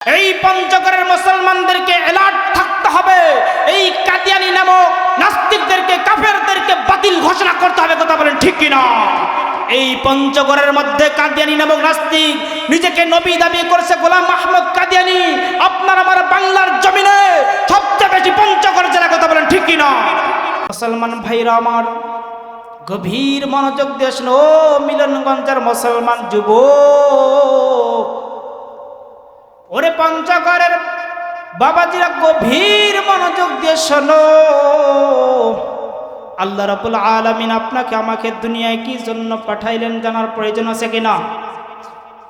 এই পঞ্চগড়ের মুসলমানদেরকে অ্যালার্ট থাকতে হবে। এই কাদিয়ানি নামক নাস্তিকদেরকে, কাফেরদেরকে বাতিল ঘোষণা করতে হবে। কথা বলেন ঠিক কিনা? এই পঞ্চগড়ের মধ্যে কাদিয়ানি নামক নাস্তিক নিজেকে নবী দাবি করছে, গোলাম আহমদ কাদিয়ানি। আপনার আমার বাংলার জমিনে সবচেয়ে বেশি পঞ্চগড় জেলা। কথা বলেন ঠিক কিনা? মুসলমান ভাইরা আমার, গভীর মনোযোগ দিয়ে শোনো। ও মিলনগঞ্জের মুসলমান যুবক, ওরে পঞ্চগড়ের বাবাজিরা, গভীর মনোযোগ দিয়ে শোনো। আল্লাহ রাব্বুল আলামিন আপনাকে আমাকে দুনিয়ায় কি জন্য পাঠাইলেন জানার প্রয়োজন আছে কিনা?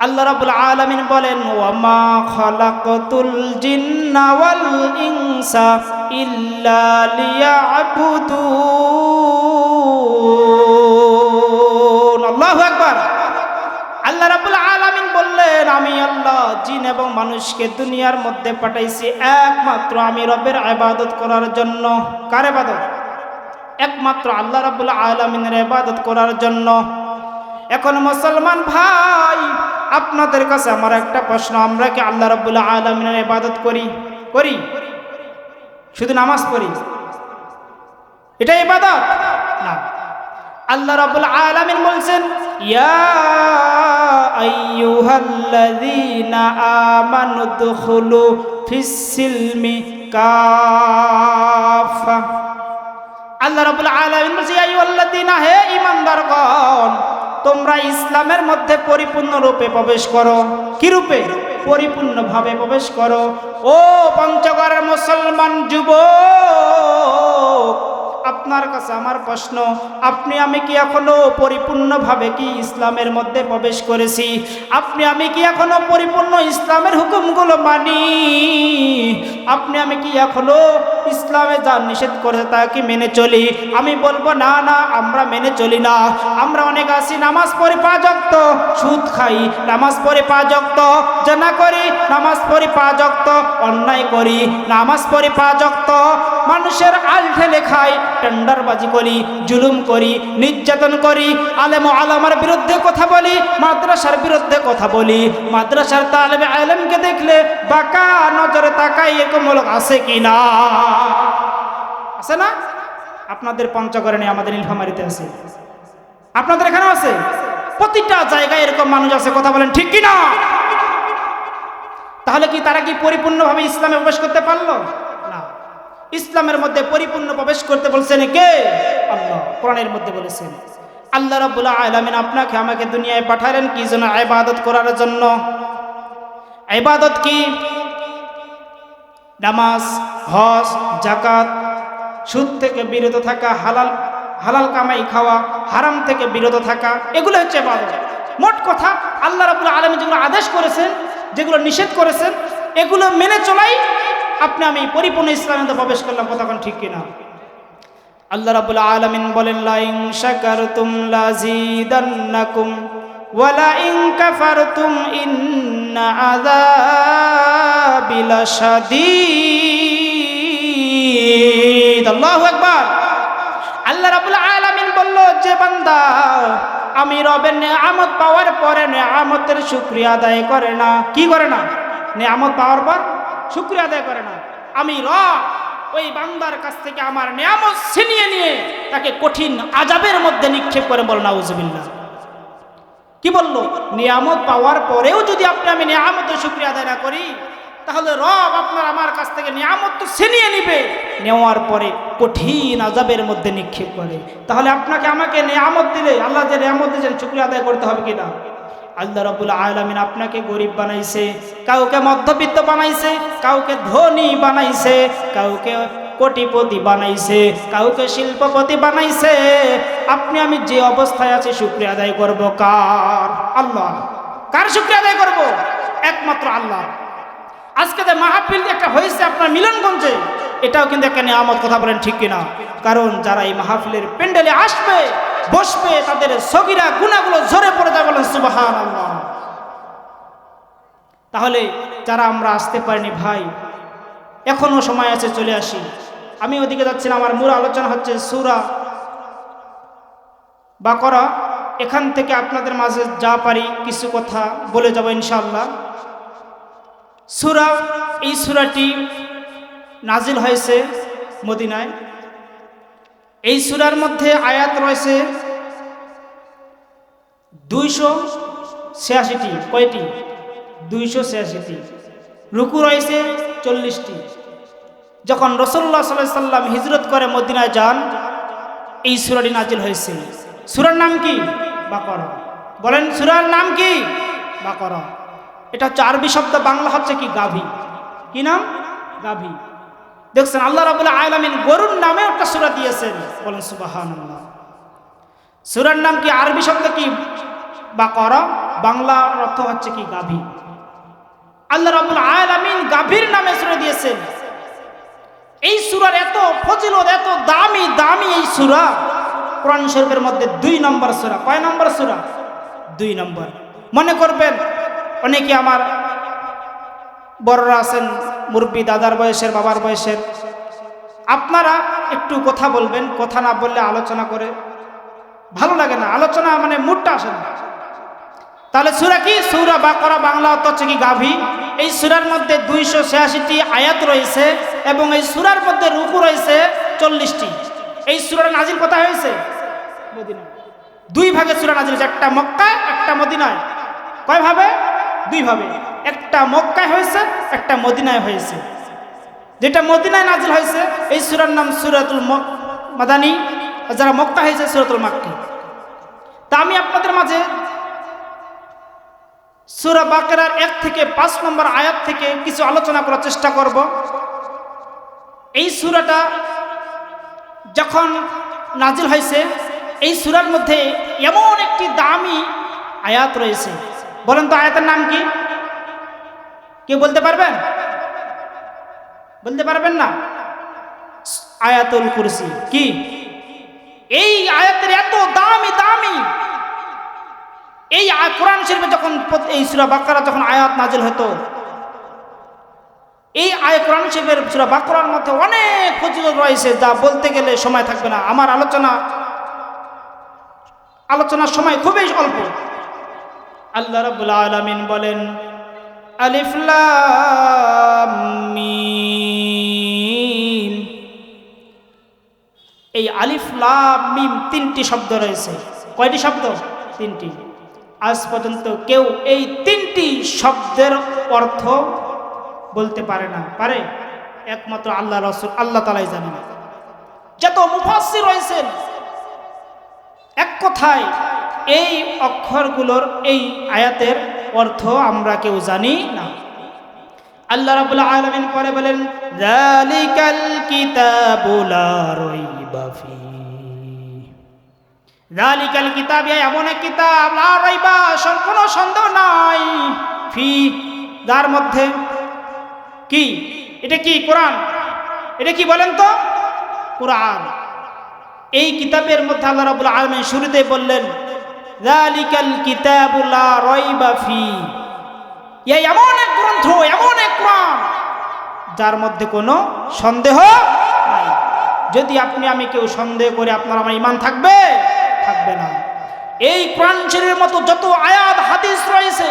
আল্লাহ রাব্বুল আলামিন বলেন, ওয়া মা খালাকাতুল জিন্না ওয়াল ইনসা ইল্লা লিয়াবুদুন। আল্লাহু আকবার। আল্লাহ রাব্বুল আলামিন বললেন, আমি আল্লাহ জিন এবং মানুষকে দুনিয়ার মধ্যে পাঠাইছি একমাত্র আমি রবের ইবাদত করার জন্য। কার ইবাদত? একমাত্র আল্লাহ রাব্বুল আলামিনের ইবাদত করার জন্য। এখন মুসলমান ভাই, আপনাদের কাছে আমার একটা প্রশ্ন, আমরা কি আল্লাহ রাব্বুল আলামিনের ইবাদত করি? শুধু নামাজ পড়ি, এটা ইবাদত না। আল্লাহ রাব্বুল আলামিন বলছেন, ইয়া আইয়ুহাল্লাযীনা আমানু দুখুলু ফিস-সিলমি কাফা। আল্লাহ রাব্বুল আলামিন বলছেন, ইয়া আইয়ুহাল্লাযীনা, হে ঈমানদারগণ, তোমরা ইসলামের মধ্যে পরিপূর্ণরূপে প্রবেশ করো। কি রূপে? পরিপূর্ণভাবে প্রবেশ করো। ও পঞ্চগড়ের মুসলমান যুবক, আপনার কাছে আমার প্রশ্ন, আপনি আমি কি এখনো পরিপূর্ণভাবে কি ইসলামের মধ্যে প্রবেশ করেছি? আপনি আমি কি এখনো পরিপূর্ণ ইসলামের হুকুমগুলো মানি? আপনি আমি কি এখনো ইসলামে যা নিষেধ করেছে তা কি মেনে চলি? আমি বলবো না, আমরা মেনে চলি না। আমরা অনেক আছি, নামাজ পড়ি 5 ওয়াক্ত, সুদ খাই, নামাজ পড়ি 5 ওয়াক্ত, জেনা করি, নামাজ পড়ি 5 ওয়াক্ত, অন্যায় করি, নামাজ পড়ি 5 ওয়াক্ত, মানুষের আল ঠেলে খাই, টেন্ডারবাজি করি, জুলুম করি, নির্যাতন করি, আলেম ও আলামার বিরুদ্ধে কথা বলি, মাদ্রাসার বিরুদ্ধে কথা বলি, মাদ্রাসার তালেবে আলেমকে দেখলে বাঁকা নজরে তাকাই। এরকম লোক আছে কি না? আছে না? আপনাদের পঞ্চগড়ে নেই, আমাদের নীলফামারীতে আছে, আপনাদের এখানে আছে, প্রতিটা জায়গায় এরকম মানুষ আছে। কথা বলেন ঠিক কি না? তাহলে কি তারা কি পরিপূর্ণভাবে ইসলামে প্রবেশ করতে পারলো না? ইসলামের মধ্যে পরিপূর্ণ প্রবেশ করতে বলছেন কে? আল্লাহ কোরআনের মধ্যে বলেছেন। আল্লাহ রাব্বুল আলামিন আপনাকে আমাকে দুনিয়ায় পাঠালেন কি জন্য? ইবাদত করার জন্য। ইবাদত কি? নামাজ, হজ, যাকাত, সুদ থেকে বিরত থাকা, হালাল কামাই খাওয়া, হারাম থেকে বিরত থাকা, এগুলো হচ্ছে ইবাদত। মোট কথা, আল্লাহ রাব্বুল আলামিন যেগুলো আদেশ করেছেন, যেগুলো নিষেধ করেছেন, এগুলো মেনে চলাই আপনি আমি পরিপূর্ণ ইসলামের মধ্যে প্রবেশ করলাম। কথা কোন ঠিক কিনা? আল্লাহ রাব্বুল আলামিন বলেন, লা ইন শাকারতুম লাযীদান্নাকুম ওয়া লা ইন কাফারতুম ইন্না আযাবি লাশাদীদ। আল্লাহু আকবার। আল্লাহ রাব্বুল আলামিন বলল, যে বান্দা আমি রবের নেয়ামত পাওয়ার পরে নেয়ামতের শুকরিয়া আদায় করে না, কি করে না? নেয়ামত পাওয়ার পর শুকরিয়া আদায় করে না, আমি রব ওই বান্দার কাছ থেকে আমার নেয়ামত ছিনিয়ে নিয়ে তাকে কঠিন আযাবের মধ্যে নিক্ষেপ করে। বল নাউজুবিল্লাহ। কি বললো? নিয়ামত পাওয়ার পরেও যদি আমি নিয়ামতের শুকরিয়া আদায় না করি, তাহলে রব আপনার আমার কাছ থেকে নিয়ামত তো ছিনিয়ে নিবে, নেওয়ার পরে কঠিন আযাবের মধ্যে নিক্ষেপ করে। তাহলে আপনাকে আমাকে নিয়ামত দিলে, আল্লাহ যে নিয়ামত দিয়েছেন, শুকরিয়া আদায় করতে হবে কিনা? আল্লাহ রাব্বুল আলামিন আপনাকে গরিব বানাইছে, কাউকে মধ্যবিত্ত বানাইছে, কাউকে ধনী বানাইছে, কাউকে কোটিপতি বানাইছে, কাউকে শিল্পপতি বানাইছে। আপনি আমি যে অবস্থায় আছি, শুকরিয়া আদায় করব কার? আল্লাহ। কার শুকরিয়া আদায় করব? একমাত্র আল্লাহ। আজকে যে মাহফিল একটা হয়েছে আপনার মিলনগঞ্জে, এটাও কিন্তু একটা নিয়ামত। কথা বলেন ঠিক কিনা? কারণ যারা এই মাহফিলের প্যান্ডেলে আসবে, বসবে, তাদের সগীরা গুনাহগুলো ঝরে পড়ে যাবে। বলেন সুবহানাল্লাহ। তাহলে যারা আমরা আসতে পারিনি ভাই, এখনো সময় আছে, চলে আসি। আমি ওদিকে যাচ্ছিলাম, আমার মূল আলোচনা হচ্ছে সূরা বাকারা। এখান থেকে আপনাদের মাঝে যা পারি কিছু কথা বলে যাব ইনশাআল্লাহ। সূরা, এই সূরাটি নাজিল হয়েছে মদিনায়। এই সূরার মধ্যে আয়াত রয়েছে 286টি। কয়টি? 286টি। রুকু রয়েছে 40টি। যখন রাসূলুল্লাহ সাল্লাল্লাহু আলাইহি সাল্লাম হিজরত করে মদিনায় যান, এই সূরাটি নাজিল হয়েছে। সূরার নাম কি? বাকারা। বলেন সূরার নাম কি? বাকারা। এটা হচ্ছে আরবি শব্দ, বাংলা হচ্ছে কি? গাভী। কি নাম? গাভী। দেখছেন আল্লাহ রাব্বুল আলামিন গরুর নামে একটা সূরা দিয়েছেন। বলেন সুবহানাল্লাহ। সূরার নাম কি? আরবি শব্দ কি? বাকারা। বাংলা অর্থ হচ্ছে কি? গাভী। আল্লাহ রাব্বুল আলামিন গাভীর নামে সূরা দিয়েছেন। এই সূরার এত ফজিলত, এত দামি দামি এই সূরা কোরআন শরীফের মধ্যে 2 নম্বর সূরা। কয় নম্বর সূরা? 2 নম্বর। মনে করবেন অনেকে আমার বড়রা আছেন, মুরব্বী, দাদার বয়সের, বাবার বয়সের, আপনারা একটু কথা বলবেন। কথা না বললে আলোচনা করে ভালো লাগে না, আলোচনা মানে মুডটা আসে না। তাহলে সূরা কি? সূরা বাকারা, বাংলা অর্থ হচ্ছে কি? গাভী। এই সূরার মধ্যে 286টি আয়াত রয়েছে এবং এই সূরার মধ্যে রুকু রয়েছে 40টি। এই সূরাটা নাজিল কোথায় হয়েছে? মদিনায়। 2 ভাগে সূরা নাজিল হয়েছে, একটা মক্কায়, একটা মদিনায়। কয় ভাবে? 2 ভাবে। একটা মক্কায় হয়েছে, একটা মদিনায় হয়েছে। যেটা মদিনায় নাজিল হয়েছে এই সূরার নাম সূরাতুল মাদানী, যারা মক্কা হয়েছে সূরাতুল মাক্কি। তা আমি আপনাদের মাঝে সূরা বাকারার 1 থেকে 5 নম্বর আয়াত থেকে কিছু আলোচনা করার চেষ্টা করব। এই সূরাটা যখন নাজিল হয়েছে, এই সূরার মধ্যে এমন একটি দামি আয়াত রয়েছে। বলেন তো আয়াতের নাম কি? কেউ বলতে পারবেন? বলতে পারবেন না? আয়াতুল কুরসি। কি? এই আয়াতের এত দামি দামি, এই কোরআন শরীফে যখন এই সূরা বাকারা যখন আয়াত নাজিল হতো, এই কোরআন শরীফের সূরা বাকারার মধ্যে অনেক ফজিলত রয়েছে, যা বলতে গেলে সময় থাকবে না। আমার আলোচনার সময় খুবই অল্প। আল্লাহ রাব্বুল আলামিন বলেন, আলিফ লাম মিম। এই আলিফ লাম মিম 3টি শব্দ রয়েছে। কয়টি শব্দ? 3টি। আজ পর্যন্ত কেউ এই 3টি শব্দের অর্থ বলতে পারে না। পারে? একমাত্র আল্লাহ রাসূল, আল্লাহ তাআলাই জানেন। যত মুফাসসির রয়েছেন, এক কথায় এই অক্ষরগুলোর, এই আয়াতের অর্থ আমরা কেউ জানি না। আল্লাহ রাব্বুল আলামিন পরে বলেন, যালিকাল কিতাবু লা রাইবা ফীহি। যালিকাল কিতাব, এমন এক কিতাব, লা রাইবা, কোনো সন্দেহ নাই, ফি, যার মধ্যে। কি? এটা কি? কোরআন। এটা কি বলেন তো? কোরআন। এই কিতাবের মধ্যে আল্লাহ রাব্বুল আলামিন শুরুতেই বললেন, যালিকাল কিতাবু লা রাইবা ফীহি। এই এমন এক গ্রন্থ, এমন এক কোরআন যার মধ্যে কোনো সন্দেহ নাই। যদি আপনি আমি কেউ সন্দেহ করে, আপনার আমার ঈমান থাকবে? থাকবে না। এই কোরআন শরীফের মতো যত আয়াত হাদিস রয়েছে,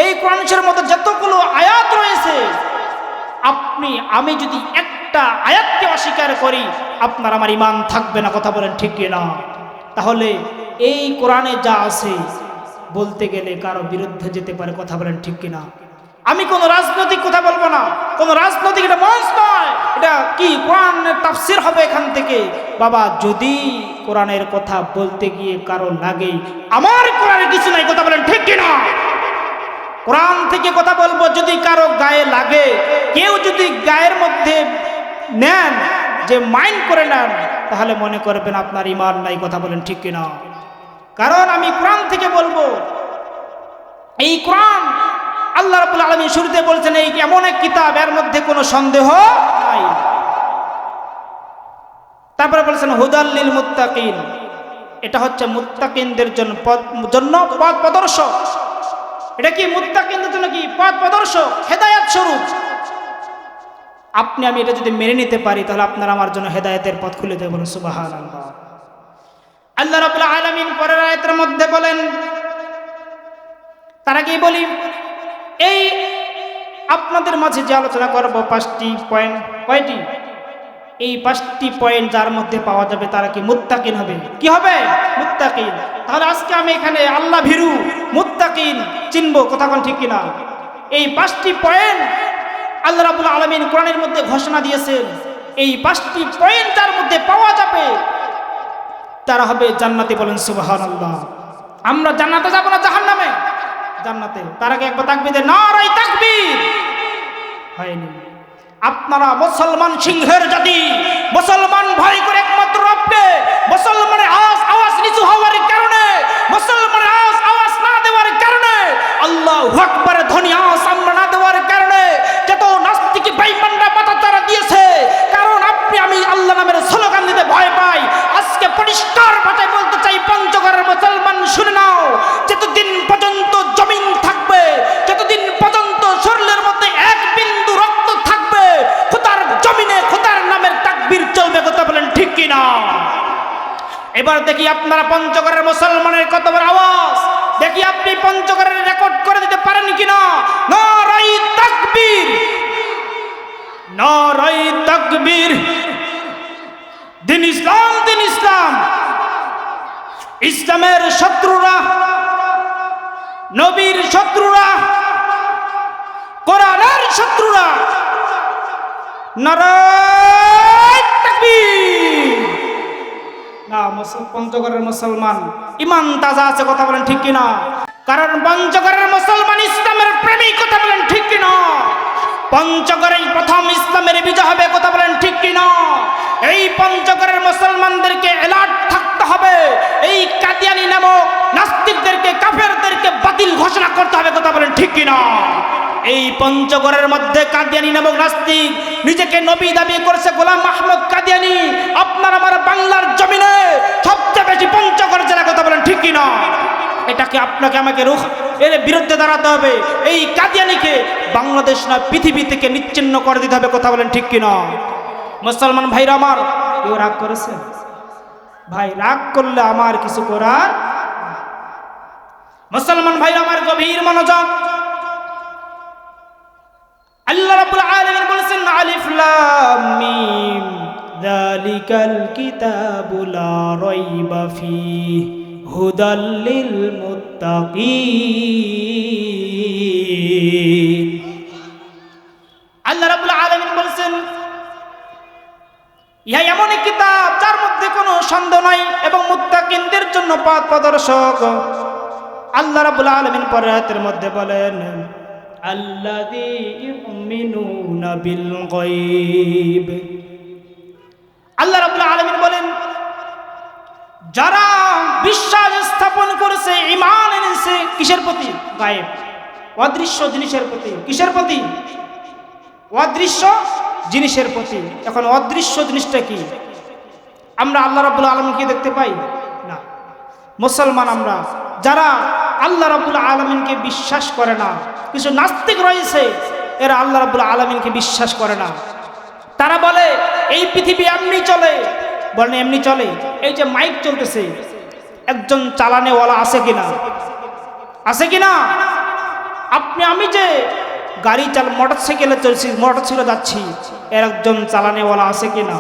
এই কোরআন শরীফের মতো যতগুলো আয়াত রয়েছে, আপনি আমি যদি একটা আয়াতকে অস্বীকার করি, আপনার আমার ঈমান থাকবে না। কথা বলেন ঠিক কি না? তাহলে এই কোরআনে যা আছে বলতে গেলে কারো বিরুদ্ধে যেতে পারে। কথা বলেন ঠিক কিনা? আমি কোনো রাজনৈতিক কথা বলবো না, কোনো রাজনৈতিক, এটা মঞ্চ নয়, এটা কি কোরআনের তাফসীর হবে এখান থেকে। বাবা, যদি কোরআনের কথা বলতে গিয়ে কারো লাগে, আমার কোরআনে কিছু নাই। কথা বলেন ঠিক কিনা? কোরআন থেকে কথা বলবো, যদি কারো গায়ে লাগে, কেউ যদি গায়ের মধ্যে নেন, যে মাইন্ড করে নেন, তাহলে মনে করবেন আপনার ঈমান নাই। কথা বলেন ঠিক কিনা? কারণ আমি কোরআন থেকে বলবো, এই কোরআন আল্লাহ রাব্বুল আলামিন শুরুতে বলছেন, এই এমন এক কিতাব, এর মধ্যে কোনো সন্দেহ নাই। তারপরে বলছেন হুদাল লিল মুত্তাকিন, এটা হচ্ছে মুত্তাকিনদের জন্য পথ প্রদর্শক। এটা কি? মুত্তাকিনদের জন্য কি? পথ প্রদর্শক, হেদায়েত স্বরূপ। আপনি আমি এটা যদি মেনে নিতে পারি, তাহলে আপনার আমার জন্য হেদায়েতের পথ খুলে দেবে। বলুন সুবহানাল্লাহ। আল্লাহ রাব্বুল আলামিন পরের আয়াতের মধ্যে বলেন, তার আগেই বলি, এই আপনাদের মাঝে যে আলোচনা করব 5টি পয়েন্ট, কয়টি? এই 5টি পয়েন্ট যার মধ্যে পাওয়া যাবে তারা কি মুত্তাকিন হবে? কি হবে? মুত্তাকিন। তাহলে আজকে আমি এখানে আল্লাহ ভীরু মুত্তাকিন চিনবো, কথা কোন ঠিক কিনা? এই 5টি পয়েন্ট আল্লাহ রাব্বুল আলামিন কোরআনের মধ্যে ঘোষণা দিয়েছেন। এই 5টি পয়েন্ট যার মধ্যে পাওয়া যাবে তারা হবে জান্নাতি। বলেন সুবহানাল্লাহ। আমরা জান্নাতে যাব না জাহান্নামে? জান্নাতে। তার আগে একবার তাকবীরে নারায়ে তাকবীর হয়নি। আপনারা মুসলমান সিংহের জাতি, মুসলমান ভয় করে একমাত্র রবকে। মুসলমানের আওয়াজ নিচু হওয়ার কারণে, মুসলমানের আওয়াজ না দেওয়ার কারণে, আল্লাহু আকবার ধ্বনি আওয়াজ আমরা না দেওয়ার কারণে যত নাস্তিক বেঈমানরা পাতাচারা দিয়েছে। কারণ আপনি আমি আল্লাহ নামের স্লোগান দিতে ভয় পাই। আজকে পরিষ্কার ভাষায় বলতে চাই, পঞ্চগড়ের মুসলমান শুনে নাও, যতদিন পর্যন্ত জমিন থাকবে, যতদিন পর্যন্ত শরীরের মধ্যে এক বিন্দু রক্ত থাকবে, খোদার জমিনে খোদার নামের তাকবীর চলবে। কথা বলেন ঠিক কিনা? এবার দেখি আপনারা পঞ্চগড়ের মুসলমানের কত বড় আওয়াজ, দেখি আপনি পঞ্চগড়ের রেকর্ড করে দিতে পারেন কিনা। নারায়ে তাকবীর, নারায়ে তাকবীর। দিন ইসলাম, দিন ইসলাম। ইসলামের শত্রুরা, নবীর শত্রুরা, কোরআনের শত্রুরা নারায়ে তাকবীর। না, পঞ্চগড়ের মুসলমান ইমান তাজা আছে, কথা বলেন ঠিক কিনা? কারণ পঞ্চগড়ের মুসলমান ইসলামের প্রেমিক, কথা বলেন ঠিক কিনা? পঞ্চগড়েই প্রথম ইসলামের বিজয় হবে, কথা বলেন ঠিক কিনা? এই পঞ্চগড়ের মুসলমানদেরকে অ্যালার্ট থাকতে হবে। এই কাদিয়ানি নামক নাস্তিকদেরকে, কাফেরদেরকে বাতিল ঘোষণা করতে হবে, কথা বলেন ঠিক কিনা? এই পঞ্চগড়ের মধ্যে কাদিয়ানি নামক নাস্তিক নিজেকে নবী দাবি করেছে, গোলাম আহমদ কাদিয়ানি। আপনার আমার বাংলার জমিনে সবচেয়ে বেশি পঞ্চগড় জেলা, কথা বলেন ঠিক কিনা? এটাকে আপনাকে আমাকে এর বিরুদ্ধে দাঁড়াতে হবে। এই কাদিয়ানিকে বাংলাদেশ না পৃথিবী থেকে নিচ্ছিন্ন করে দিতে হবে, কথা বলেন ঠিক কিনা? মুসলমান ভাইরা আমার, কেউ রাগ করেছে? ভাই রাগ করলে আমার কিছু করার। মুসলমান ভাইরা আমার, গভীর মনোযোগ। আল্লাহ রাব্বুল আলামিন বলেছেন, আলিফ লাম মিম যালিকাল কিতাবু লা রাইবা ফীহি হুদাল লিল মুত্তাকিন। আল্লাহ রাব্বুল আলামিন বলেছেন, ইহা এমন এক কিতাব যার মধ্যে কোনো সন্দেহ নাই এবং মুত্তাকিনদের জন্য পথ প্রদর্শক। আল্লাহ রাব্বুল আলামিন পরের আয়াতের মধ্যে বলেন, আল্লাযী ইউমিনুনা বিল গায়ব। আল্লাহ রাব্বুল আলামিন বলেন, যারা বিশ্বাস স্থাপন করেছে, ঈমান এনেছে কিসের প্রতি? গায়েব, অদৃশ্য জিনিসের প্রতি। কিসের প্রতি? অদৃশ্য জিনিসের প্রতি। এখন অদৃশ্য জিনিসটা কি? আমরা আল্লাহ রাব্বুল আলামিনকে দেখতে পাই না। মুসলমান আমরা যারা আল্লাহ রাব্বুল আলামিনকে বিশ্বাস করে না, কিছু নাস্তিক রয়েছে, এরা আল্লাহ রাব্বুল আলামিনকে বিশ্বাস করে না। তারা বলে এই পৃথিবী এমনি চলে। বলেন এমনি চলে? এই যে মাইক চলতেছে, একজন চালানেওয়ালা আছে কিনা? আছে কিনা? আপনি আমি যে গাড়ি মোটরসাইকেলে চলছি, মোটরসাইকেলে যাচ্ছি, এর একজন চালানেওয়ালা আছে কিনা?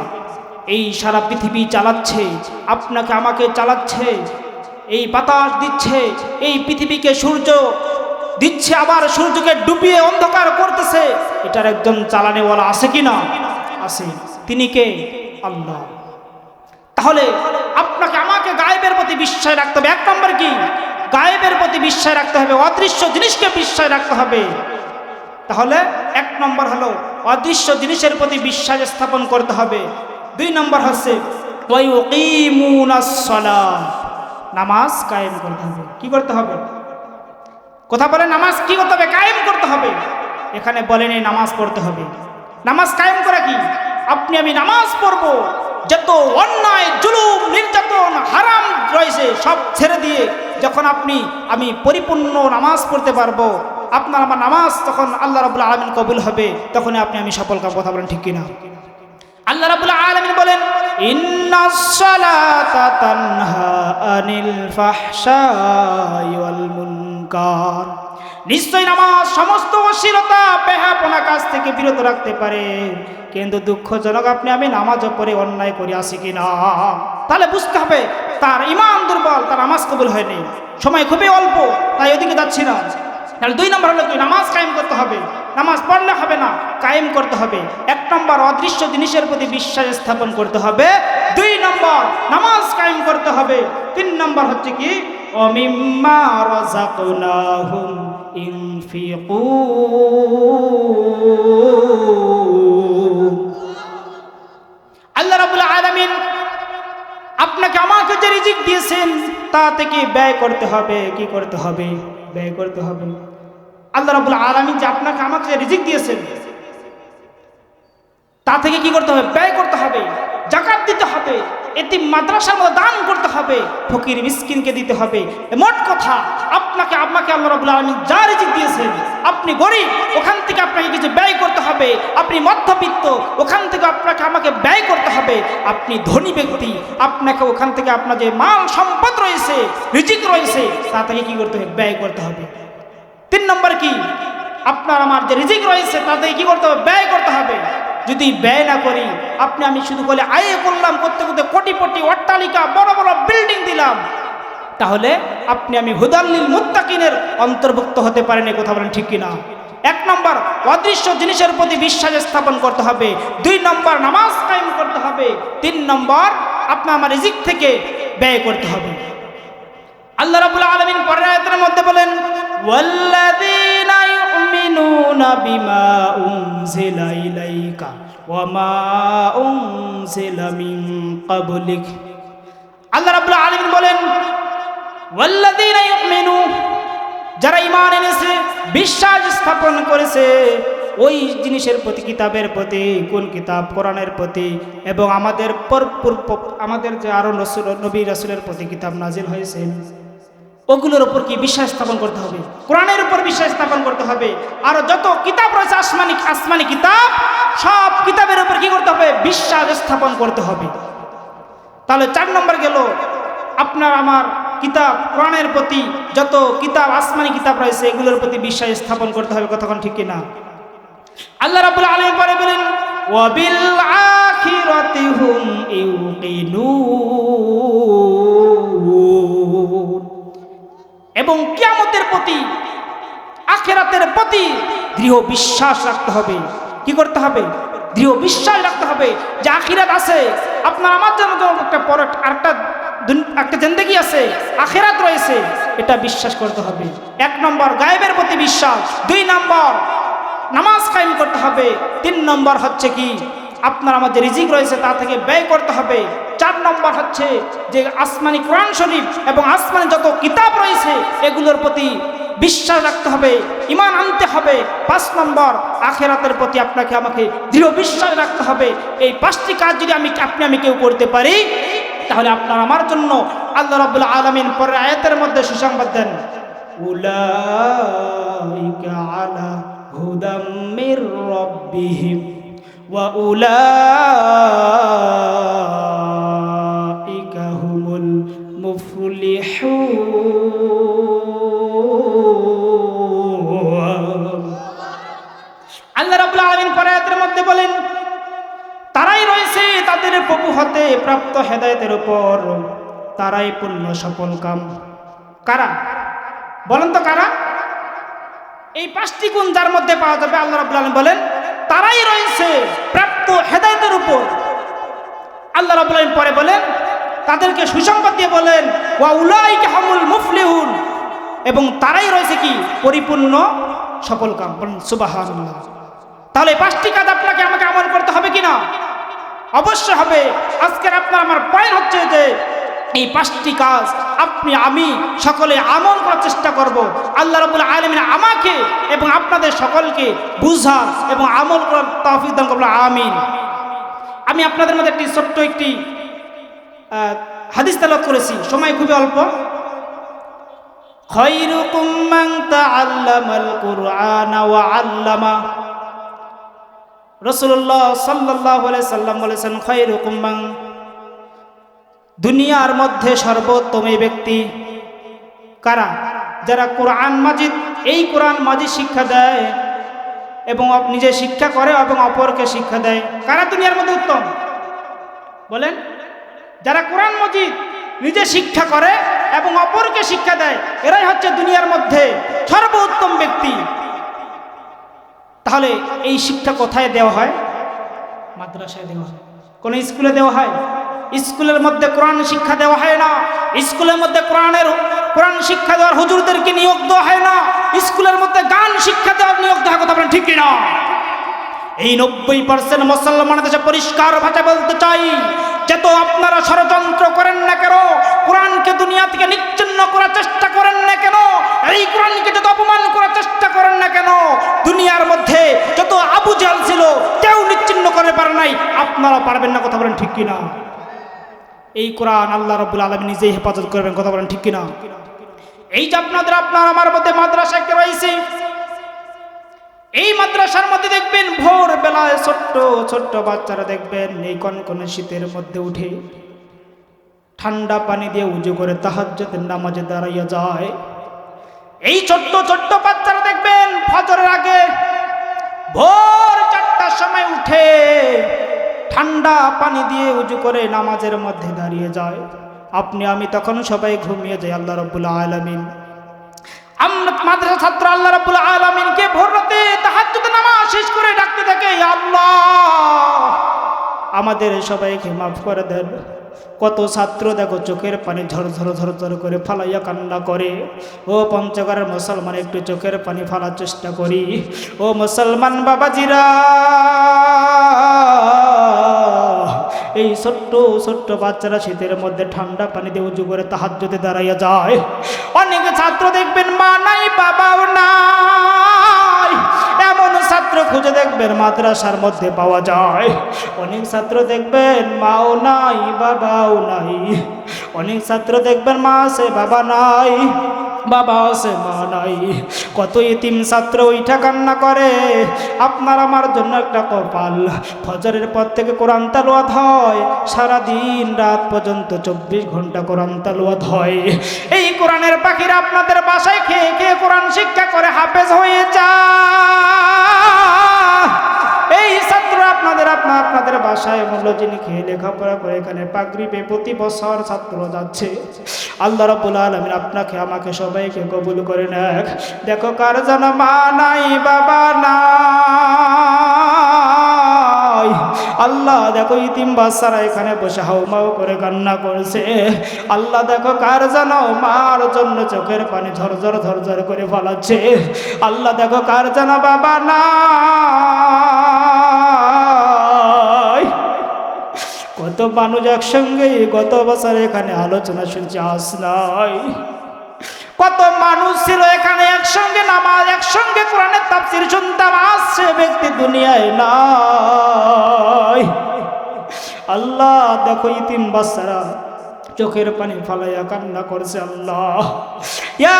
এই সারা পৃথিবী চালাচ্ছে, আপনাকে আমাকে চালাচ্ছে, এই বাতাস দিচ্ছে, এই পৃথিবীকে সূর্য দিচ্ছে, আবার সূর্যকে ডুবিয়ে অন্ধকার করতেছে। এটার একজন চালানেওয়ালা আছে কিনা? আছে। তিনি কে? আল্লাহ। তাহলে আপনাকে আমাকে গায়েবের প্রতি বিশ্বাস রাখতে হবে। এক নম্বর কি? গায়েবের প্রতি বিশ্বাস রাখতে হবে, অদৃশ্য জিনিসকে বিশ্বাস রাখতে হবে। তাহলে এক নম্বর হলো অদৃশ্য জিনিসের প্রতি বিশ্বাস স্থাপন করতে হবে। 2 নম্বর হচ্ছে ওয়ায়ুকিমুনাস সালাহ, নামাজ কায়েম করতে হবে। কি করতে হবে? কথা বলে, নামাজ কি করতে হবে? কায়েম করতে হবে। এখানে বলেন এই নামাজ পড়তে হবে। নামাজ কায়েম করা কি? আপনি আমি নামাজ পড়ব, যত অন্যায় জুলুম নির্যাতন হারাম রয়েছে সব ছেড়ে দিয়ে যখন আপনি আমি পরিপূর্ণ নামাজ পড়তে পারবো, আপনার আমার নামাজ তখন আল্লাহ রাব্বুল আলামিন কবুল হবে, তখন আপনি আমি সফল কাম। কথা বলেন ঠিক কিনা? আল্লাহ রাব্বুল আলামিন বলেন, ইন্নাস সালাতা তানহা আনিল ফাহশাই ওয়াল মুনকার, নিশ্চয়ই নামাজ সমস্ত অশ্লীলতা বেহাপনা কাজ থেকে বিরত রাখতে পারে, কিন্তু দুঃখজনক আপনি আমি নামাজও পড়ে অন্যায় করে আসি কিনা। তাহলে বুঝতে হবে তার ঈমান দুর্বল, তার নামাজ কবুল হয়নি, সময় খুবই অল্প, তাই ওদিকে যাচ্ছি না। তাহলে 2 নম্বর হলো কি, নামাজ কায়েম করতে হবে। নামাজ পড়লে হবে না, কায়েম করতে হবে। 1 নম্বর অদৃশ্য জিনিসের প্রতি বিশ্বাস স্থাপন করতে হবে। 2 নম্বর নামাজ কায়েম করতে হবে। 3 নম্বর হচ্ছে কি, ওমিম্মা রাযাকনাহুম ইনফিকুন। আল্লাহ রাব্বুল আলামিন আপনাকে আমাকে যে রিজিক দিয়েছেন তা থেকে ব্যয় করতে হবে। কি করতে হবে? ব্যয় করতে হবে। আল্লাহ রাব্বুল আলামিন যে আপনাকে আমাকে যে রিজিক দিয়েছেন তা থেকে কি করতে হবে? ব্যয় করতে হবে, যাকাত দিতে হবে, এতিম মাদ্রাসার মধ্যে দান করতে হবে, ফকির মিসকিনকে দিতে হবে। মোট কথা আপনাকে আমাকে আল্লাহ রাব্বুল আলামিন যা রিজিক দিয়েছেন, আপনি গরিব ওখান থেকে আপনাকে কিছু ব্যয় করতে হবে, আপনি মধ্যবিত্ত ওখান থেকে আপনাকে আমাকে ব্যয় করতে হবে, আপনি ধনী ব্যক্তি আপনাকে ওখান থেকে আপনার যে মাল সম্পদ রয়েছে, রিজিক রয়েছে, তা থেকে কি করতে হবে? ব্যয় করতে হবে। 3 নম্বর কি, আপনার আমার যে রিজিক রয়েছে তা থেকে কি করতে হবে? ব্যয় করতে হবে। যদি ব্যয় না করি, আপনি আমি শুধু বলে আয় করলাম, করতে করতে কোটিপতি অট্টালিকা বড় বড় বিল্ডিং দিলাম, তাহলে আপনি আমি হুদাল্লিল মুত্তাকিনের অন্তর্ভুক্ত হতে পারেন। কথা বলেন ঠিক কিনা? 1 নম্বর অদৃশ্য জিনিসের প্রতি বিশ্বাস স্থাপন করতে হবে। 2 নম্বর নামাজ কায়েম করতে হবে। 3 নম্বর আপনার আমার রিজিক থেকে ব্যয় করতে হবে। আল্লাহ রাব্বুল আলামিন পরের আয়াতের মধ্যে বলেন, ওয়াল্লাযীনা ইউমিনুনা বিমা উনজিলা ইলাইকা ওয়া মা উনজিলা মিন ক্বাবলিক। আল্লাহ রাব্বুল আলামিন বলেন, ওয়াল্লাযীনা ইউমিনু, যারা ঈমান এনেছে, বিশ্বাস স্থাপন করেছে ওই জিনিসের প্রতি, কিতাবের প্রতি। কোন কিতাব? কোরআনের প্রতি। এবং আমাদের যে আরো নবী রাসূলের প্রতি কিতাব নাজিল হয়েছে ওগুলোর উপর কি বিশ্বাস স্থাপন করতে হবে? কোরআনের উপর বিশ্বাস স্থাপন করতে হবে। আর যত কিতাব রয়েছে আসমানি কিতাব, সব কিতাবের উপর কি করতে হবে? বিশ্বাস স্থাপন করতে হবে। তাহলে 4 নম্বর গেল আপনার আমার কিতাব কোরআনের প্রতি, যত কিতাব আসমানি কিতাব রয়েছে এগুলোর প্রতি বিশ্বাস স্থাপন করতে হবে। কতক্ষণ ঠিক কিনা? আল্লাহ রাব্বুল আলামিন পরে বলেন, ওয়া বিল আখিরাতি হুম ইউকিনুন, এবং কিয়ামতের প্রতি, আখিরাতের প্রতি দৃঢ় বিশ্বাস রাখতে হবে। কি করতে হবে? দৃঢ় বিশ্বাস রাখতে হবে যে আখিরাত আছে। আপনার আমার জন্য একটা জিন্দেগি আছে, আখিরাত রয়েছে, এটা বিশ্বাস করতে হবে। 1 নম্বর গায়েবের প্রতি বিশ্বাস। 2 নম্বর নামাজ কায়েম করতে হবে। 3 নম্বর হচ্ছে কি, আপনার আমার যে রিজিক রয়েছে তা থেকে ব্যয় করতে হবে। 4 নম্বর হচ্ছে যে আসমানি কোরআন শরীফ এবং আসমানি যত কিতাব রয়েছে এগুলোর প্রতি বিশ্বাস রাখতে হবে, ঈমান আনতে হবে। 5 নম্বর আখিরাতের প্রতি আপনাকে আমাকে দৃঢ় বিশ্বাস রাখতে হবে। এই 5টি কাজ যদি আপনি আমি কেউ করতে পারি, তাহলে আপনার আমার জন্য আল্লাহ রাব্বুল আলামিন পরের আয়াতের মধ্যে সুসংবাদ দেন, উলাইকা আলা হুদাম মির রাব্বিহিম ওয়া উলাইকা হুমুল মুফলিহুন। আল্লাহ রাব্বুল আলামিন পরের আয়াতের মধ্যে বলেন, তারাই রয়েছে তাদের প্রভু হতে প্রাপ্ত হেদায়েতের উপর, তারাই পূর্ণ সফল কাম। কারা? বলেন তো কারা? এই 5টি গুণ যার মধ্যে পাওয়া যাবে, আল্লাহ রাব্বুল আলামিন বলেন তারাই রয়েছে প্রাপ্ত হেদায়েতের উপর। আল্লাহ রাব্বুল আলামিন পরে বলেন, তাদেরকে সুসংবাদ দিয়ে বলেন, ওয়া উলাইকা হুমুল মুফলিহুন, এবং তারাই রয়েছে কি? পরিপূর্ণ সফল কাম। বলেন সুবহানাল্লাহ। তাহলে 5টি কাজ আপনাকে আমাকে আমল করতে হবে কিনা? অবশ্যই হবে। আজকের আপনার আমার পয়েন্ট হচ্ছে যে এই 5টি কাজ আপনি আমি সকলে আমল করার চেষ্টা করব। আল্লাহ রাব্বুল আলামিন আমাকে এবং আপনাদের সকলকে বুঝার এবং আমল করার তৌফিক দান করুন, আমিন। আমি আপনাদের মধ্যে ছোট্ট একটি হাদিস তেলাওয়াত করেছি, সময় খুবই অল্প। খায়রুকুম মান তাআল্লামাল কুরআনা ওয়া আল্লামা। রাসূলুল্লাহ সাল্লাল্লাহু আলাইহি সাল্লাম বলেছেন, খায়রুকুম মান, দুনিয়ার মধ্যে সর্বোত্তম ব্যক্তি কারা? যারা কোরআন মাজিদ এই কোরআন মাজিদ শিক্ষা দেয় এবং নিজে শিক্ষা করে এবং অপরকে শিক্ষা দেয়, কারা দুনিয়ার মধ্যে উত্তম বলেন? যারা কোরআন মাজিদ নিজে শিক্ষা করে এবং অপরকে শিক্ষা দেয়, এরাই হচ্ছে দুনিয়ার মধ্যে সর্বোত্তম ব্যক্তি। তাহলে এই শিক্ষা কোথায় দেওয়া হয়? মাদ্রাসায় দেওয়া হয়। কোন স্কুলে দেওয়া হয়? স্কুলের মধ্যে কোরআন শিক্ষা দেওয়া হয় না। স্কুলের মধ্যে কোরআন শিক্ষা দেওয়ার হুজুরদেরকে নিয়োগ দেওয়া হয় না। স্কুলের মধ্যে গান শিক্ষা দেওয়ার নিয়োগ দেওয়া, কথা বলেন ঠিক কিনা? এই 90% মুসলমানের দেশে পরিষ্কার ভাষা বলতে চাই, যত আপনারা ষড়যন্ত্র করেন না কেন, কোরআনকে দুনিয়া থেকে নিচ্ছিন্ন করার চেষ্টা করেন না কেন, এই কোরআনকে যত অপমান করার চেষ্টা করেন না কেন, দুনিয়ার মধ্যে যত আবু জাহল ছিল কেউ নিচ্ছিন্ন করতে পারে নাই, আপনারা পারবেন না, কথা বলেন ঠিক কিনা? এই কোরআন আল্লাহ রাব্বুল আলামিন নিজেই হেফাজত করবেন, কথা বলেন ঠিক কিনা? এই যে আপনার আমার মধ্যে মাদ্রাসা রয়েছে, এই মাদ্রাসার মধ্যে দেখবেন ভোর বেলায় ছোট্ট ছোট্ট বাচ্চারা দেখবেন এই কনকনে শীতের মধ্যে উঠে ঠান্ডা পানি দিয়ে উজু করে তাহাজ্জুদের নামাজে দাঁড়াইয়া যায়। এই ছোট্ট ছোট্ট বাচ্চারা দেখবেন ফজরের আগে ভোর 4টার সময় উঠে ঠান্ডা পানি দিয়ে উজু করে নামাজের মধ্যে দাঁড়িয়ে যায়। আপনি আমি তখন সবাই ঘুমিয়ে যাই। আল্লাহ রাব্বুল আলামিন, আমরা মাদ্রাসা ছাত্র আল্লাহ রাব্বুল আলামিনকে ভোর রাতে তাহাজ্জুদের নামাজ শেষ করে ডাকতে থাকে, আল্লাহ আমাদের সবাইকে মাফ করে দেন। কত ছাত্র দেখো চোখের পানি ঝরঝর ঝরঝর করে ফালাইয়া কান্না করে। ও পঞ্চগড়ের মুসলমান, একটু চোখের পানি ফালার চেষ্টা করি। ও মুসলমান বাবাজিরা, এই ছোট্ট ছোট্ট বাচ্চারা শীতের মধ্যে ঠান্ডা পানি দিয়ে উজু করে তাহাজ্জুদে দাঁড়াইয়া যায়। অনেক ছাত্র দেখবেন মা নাই বাবাও নাই, এমন ছাত্র খুঁজে দেখবেন মাদ্রাসার মধ্যে পাওয়া যায়। অনেক ছাত্র দেখবেন মাও নাই বাবাও নাই, অনেক ছাত্র দেখবেন মা আছে বাবা নাই, বাবা আছে মা নাই। কত ইতিম ছাত্র ওইটা কান্না করে। আপনার আমার জন্য একটা কপাল, ফজরের পর থেকে কোরআন তেলাওয়াত হয়, সারাদিন রাত পর্যন্ত 24 ঘন্টা কোরআন তেলাওয়াত হয়। এই কোরআনের পাখিরা আপনাদের বাসায় খেয়ে খেয়ে কোরআন শিক্ষা করে হাফেজ হয়ে যায়। এই ছাত্র আপনাদের বাসায় মূল্যজিনী খেয়ে লেখাপড়া করে এখানে পাগড়ি পেয়ে প্রতি বছর ছাত্র যাচ্ছে। আল্লাহ রাব্বুল আলামিন আপনাকে আমাকে সবাইকে কবুল করে নেক। দেখো কার যেন মা নাই বাবা নাই, আল্লাহ দেখো ইতিম বাচ্চারা এখানে বসে হাউমাউ করে কান্না করছে। আল্লাহ দেখো কার যেন মার জন্য চোখের পানি ঝরঝর ঝরঝর করে ফলাচ্ছে। আল্লাহ দেখো কার যেন বাবা নাই। কত মানুষ একসঙ্গে গত বছর এখানে আলোচনা শুনছে, আজ নাই। কত মানুষ ছিল এখানে একসঙ্গে নামাজ, একসঙ্গে কোরআনের তাফসীর শুনতাম, আজ সে ব্যক্তি দুনিয়ায় নাই। আল্লাহ দেখো ইতিম বাচ্চারা চোখের পানি ফালাইয়া কান্না করছে। আল্লাহ ইয়া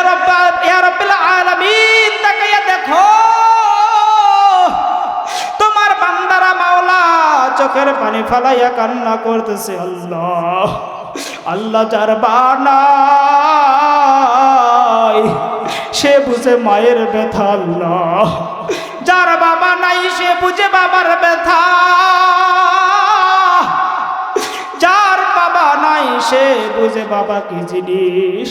রাব্বুল আলামিন, তাকাইয়া দেখো তোমার বান্দারা মাওলা চোখের পানি ফালাইয়া কান্না করতেছে। আল্লাহ আল্লাহ যার বানাই সে বুঝে মায়ের ব্যথা, আল্লাহ যার বাবা নাই সে বুঝে বাবার ব্যথা, যার বাবা নাই সে বুঝে বাবা কি জিনিস,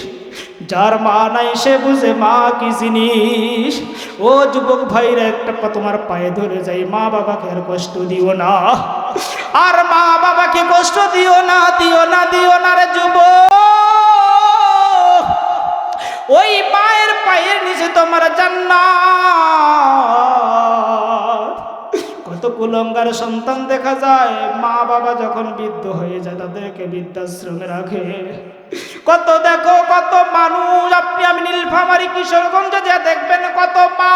যার মা নাই সে বুঝে মা কি জিনিস। ও যুবক ভাইরা, একটা তোমার পায়ে ধরে যাই, মা বাবাকে আর কষ্ট দিও না, আর মা বাবাকে কষ্ট দিও না, দিও না, দিও না রে যুবক। ওই মায়ের পায়ের নিচে তোমার জান্নাত। কত কুলঙ্গার সন্তান দেখা যায়, মা বাবা যখন বৃদ্ধ হয়ে যায় তাদেরকে বৃদ্ধাশ্রমে রাখে। কত দেখো কত মানুষ, আপনি আমি নীলফামারী কিশোরগঞ্জে যা দেখবেন কত মা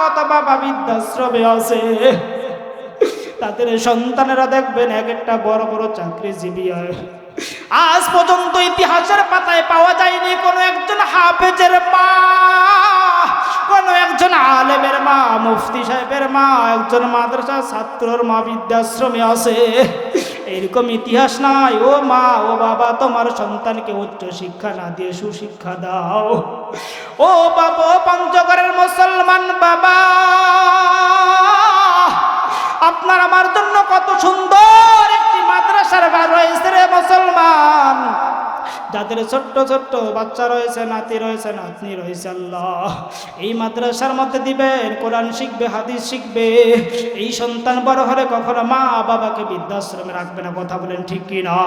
কত বাবা বৃদ্ধাশ্রমে আছে। তাদের সন্তানেরা দেখবেন এক একটা বড় বড় চাকরিজীবী হয়। আজ পর্যন্ত ইতিহাসের পাতায় পাওয়া যায়নি কোনো একজন হাফেজের মা, কোনো একজন আলেমের মা, মুফতি সাহেবের মা, একজন মাদ্রাসা ছাত্রর মা বৃদ্ধাশ্রমে আছে। এরকম ইতিহাস নাই। ও মা ও বাবা, তোমার সন্তানকে উচ্চ শিক্ষা না দিয়ে সুশিক্ষা দাও। ও বাবা, পঞ্চগড়ের মুসলমান বাবা, আপনার আমার জন্য কত সুন্দর একটি মাদ্রাসার ঘর রয়েছে রে মুসলমান। যাদের ছোট্ট ছোট্ট বাচ্চা রয়েছে, নাতি রয়েছে, নাতনি রয়েছে, আল্লাহ এই মাদ্রাসার মধ্যে দিবেন, কোরআন শিখবে, হাদিস শিখবে। এই সন্তান বড় হলে কখনো মা বাবাকে বৃদ্ধাশ্রমে রাখবে না। কথা বলেন ঠিক কি না?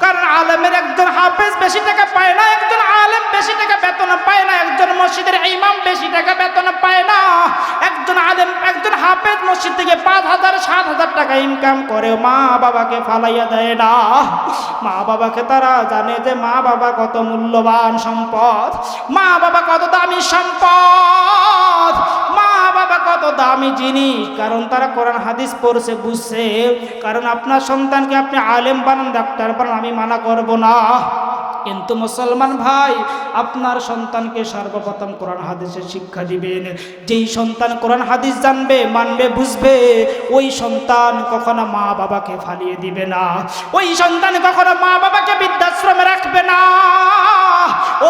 কারণ আলেমের একজন হাফেজ বেশি টাকা পায় না, একজন আলেম বেশি টাকা বেতন পায় না, একজন মসজিদের ইমাম বেশি টাকা বেতন পায় না। একজন আলেম, একজন হাফেজ মসজিদ থেকে 5,000 7,000 টাকা ইনকাম করে, মা বাবাকে ফালাইয়া দেয় না। মা বাবাকে তারা জানে যে মা বাবা কত মূল্যবান সম্পদ, মা বাবা কত দামি সম্পদ, মা বাবা কত দামি জিনিস। কারণ তারা কোরআন হাদিস পড়ছে, বুঝছে। কারণ আপনার সন্তানকে আপনি আলেম বানান, ডাক্তার বানান, আমি মানা করব না। কিন্তু মুসলমান ভাই, আপনার সন্তানকে সর্বপ্রথম কোরআন হাদিসের শিক্ষা দিবেন। যেই সন্তান কোরআন হাদিস জানবে, মানবে, বুঝবে, ওই সন্তান কখনো মা বাবাকে ফালিয়ে দিবে না। ওই সন্তান কখনো মা বাবাকে বৃদ্ধাশ্রমে রাখবে না।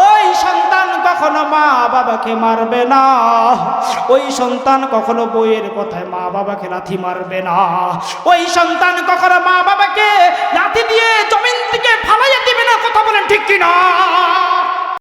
ওই সন্তান কখনো মা বাবাকে মারবে না। ওই সন্তান কখনো বইয়ের কথায় মা বাবাকে লাথি মারবে না। ওই সন্তান কখনো মা বাবাকে